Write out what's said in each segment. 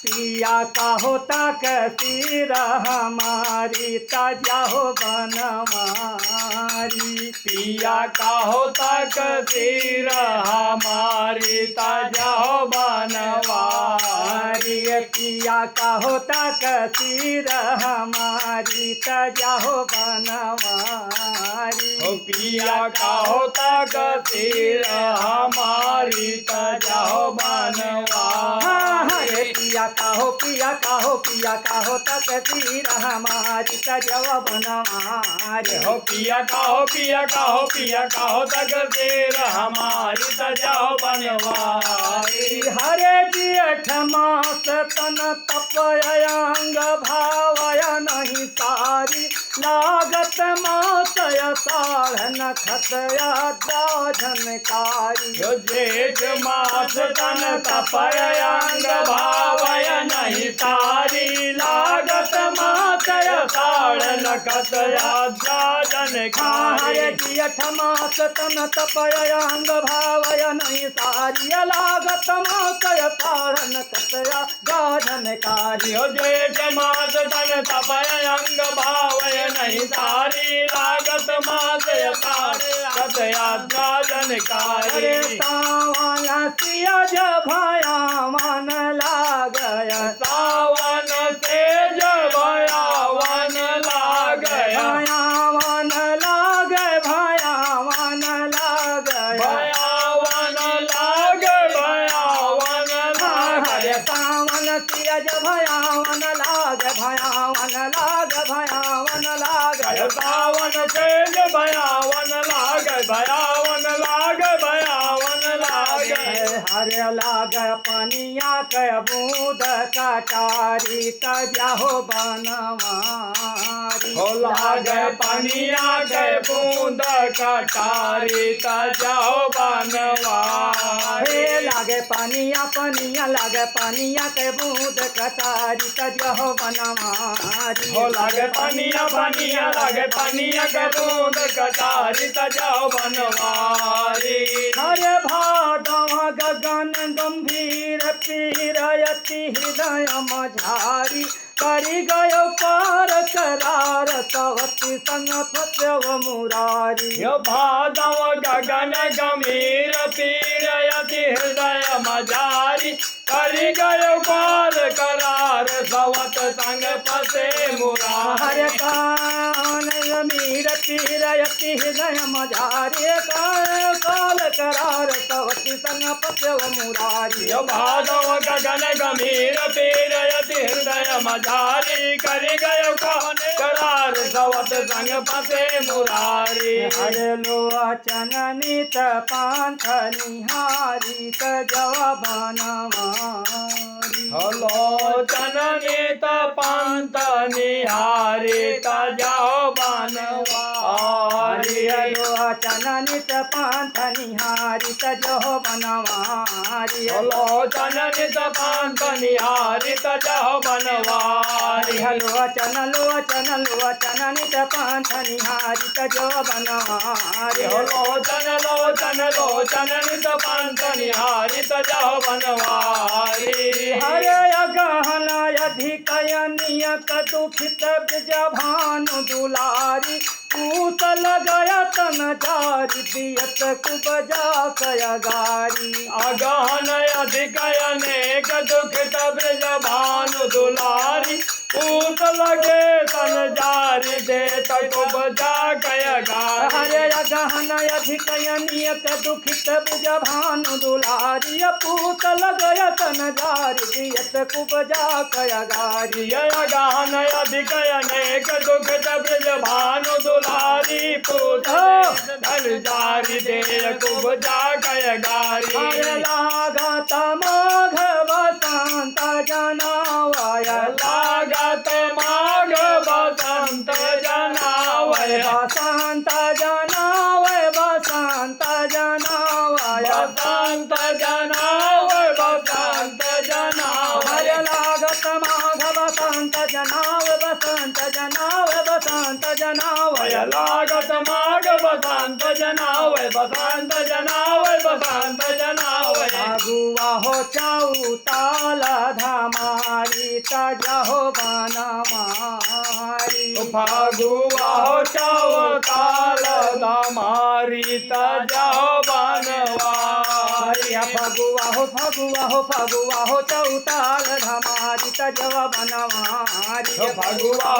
पिया का होता कसीर हमारी तजा हो बनवारी। पिया का होता कसीर हमारी तजा हो बनवारी। पिया का होता कसीर हमारी तजा हो बनवारी। पिया का होता कसीर हमारी तजा हो बनवारी। पिया का हो पिया का हो पिया का हो तकदीर हमारी तजवा बनवारी। हो पिया का हो पिया का हो पिया का हो तकदीर हमारी तजाओ बनवारी। हरे जेठ मास तन तपयंग भावय नहीं सारी। लागत मासय साढ़ नखतया झनकारी। जो जेठ मास तन तपयंग भावय नहीं सारी। लागत मासय साढ़ नखतया झनकारी। जेठ मास तन तपयंग भावय नहीं सारी। लागत मासय साढ़ नखतया झनकारी। हो जेठ मास तन तपयंग भावय नहीं सारी। लागत मासय साढ़ नखतया झनकारी। सावन सिया भया मन लागया। सावन से जब वन लागया। भयावन लागे भयावन लागे भयावन लागे भयावन लागे। सावन सियज भयावन लागे भयावन लागे भयावन लागे। सावन से जब भयावन लागे भयावन लागे भयावन लागे। हरे लागे पनिया के बूंद कटारी तजा हो बनवारी। हो लागे पनिया के बूंद कटारी तजाओ बनवारी। लागे पनिया पनिया लागे पनिया के बूंद कटारी तजा हो बनवारी। हो लागे पनिया पनिया लागे पनिया के बूंद कटारी तजाओ बनवारी। हरे भादव गगन गंभीर पीरयति हृदय मझारी। करी गयो पार करार तवती संग फत्यव मुरारी। यो भादव गगन गंभीर पीरयति हृदय मझारी। करी गयो पार करार सवत संग फसे मुरारी। हरे कान गंभीर पीरयति हृदय मझारी। काल करार तवती संग फत्यव मुरारी। यो भादव गगन गंभीर पीरयति हृदय मझारी। करी गयो कौन करार सवत संग फसे मुरारी। हरे लोचन नित पांथ निहारी तजवा बनवारी। लोचन नित पंत निहारी तजाओ बनवारी। लोचन नित पांथ निहारी तजो बनवारी। लोचन नित पंत निहारी तजाओ बनवारी। लोचन लोचन लोचन नित पांथ निहारी तजो बनवारी। लोचन लोचन लोचन नित पंत निहारी तजाओ बनवारी। हरे अगहन अधिक नियत दुखित ब्रज भानु दुलारी। पूत लगया तन जारी दियत कुबजा कयगारी। अगहन अधिक अनेक दुखित ब्रज भानु दुलारी। पूत लगे तन जारी देत कुबजा कयगारी। हरे अगहन अधिक नियत दुखित ब्रज भानु दुलारी। पूत लगया तन जारी दियत कुबजा कयगारी। अगहन अधिक अनेक दुखित ब्रज भानु दुलारी। पूत धन जारी दे कुबजा कयगारी। लागत माघ बसंत जनावय। लागत माघ बसंत जनावय। बसंत जनावय बसंत जनावय। बसंत जनावय बसंत जनावय। लागत माघ बसंत जनावय बसंत जनावय। बसंत जनावय लागत माग बसंत जनावय बसंत जनावय बसंत जनावय फागुआ हो चौताल धमारी तजा हो बनमारी फागुआ हो चौताल धमारी तजा हो बनवारी फगुआ हो चौताल धमारी तजवा बनवारी फगुआ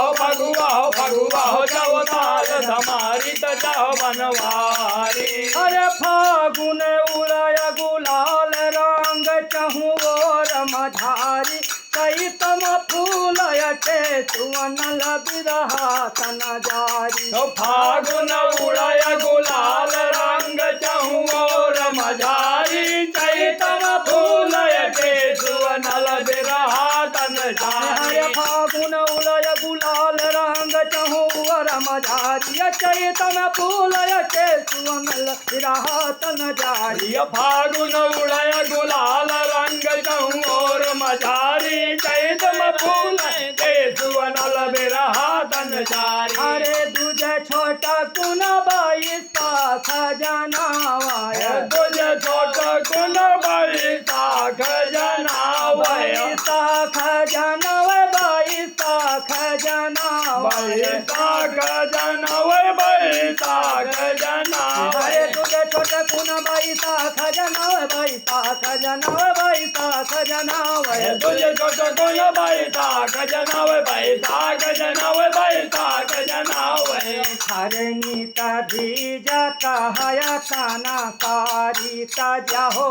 हो चौताल धमारी तजा हो बनवारी अरे फागुन उड़य गुलाल रंग चहुओर मझारी चैतम फूलय के सुवनल बिरहा तन जारी फागुन उड़य गुलाल रंग चहुओर मझारी चैतम फूलय के सुवनल बिरहा तन जारी फागुन उड़य गुलाल रंग चहुओर मझारी चैतम फूलय के सुवनल बिरहा तन जारी फागुन उड़य गुलाल रंग चहुओर मझारी चैतम फूल के सुवनल बिरहा तन जारी अरे दूजे छोटा कुन बाई साख जनावाय तुझे छोट कुन बाई साख जनावय साख जनावय बाई साख जनावय साख जनवय बैसाख जनावय अरे तुझे छोटा कुन बाई साख जनावय बाई साख जनावय बाई साख जनावय तुझे छोट कुन बैसाख जनावय बैसाख जनवय बैसाख जनावय हरणी तभी जाता है काना कारी तजा हो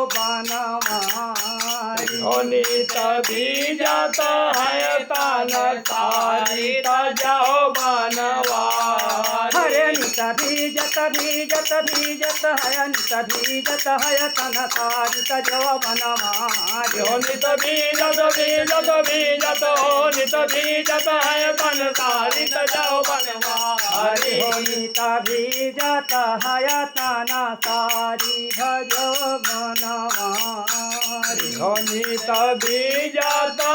बनवारी होनी तभी जाता है तान तारी तजाओ बनवारी हरणी तभी जत है तभी जत है तन कारी तजवा बनवारी होनी तभी जत होनी तभी जत है तन तारी तजाओ बनवारी होनी तभी जाता है तना सारी भजो बनवारी होनी तभी जाता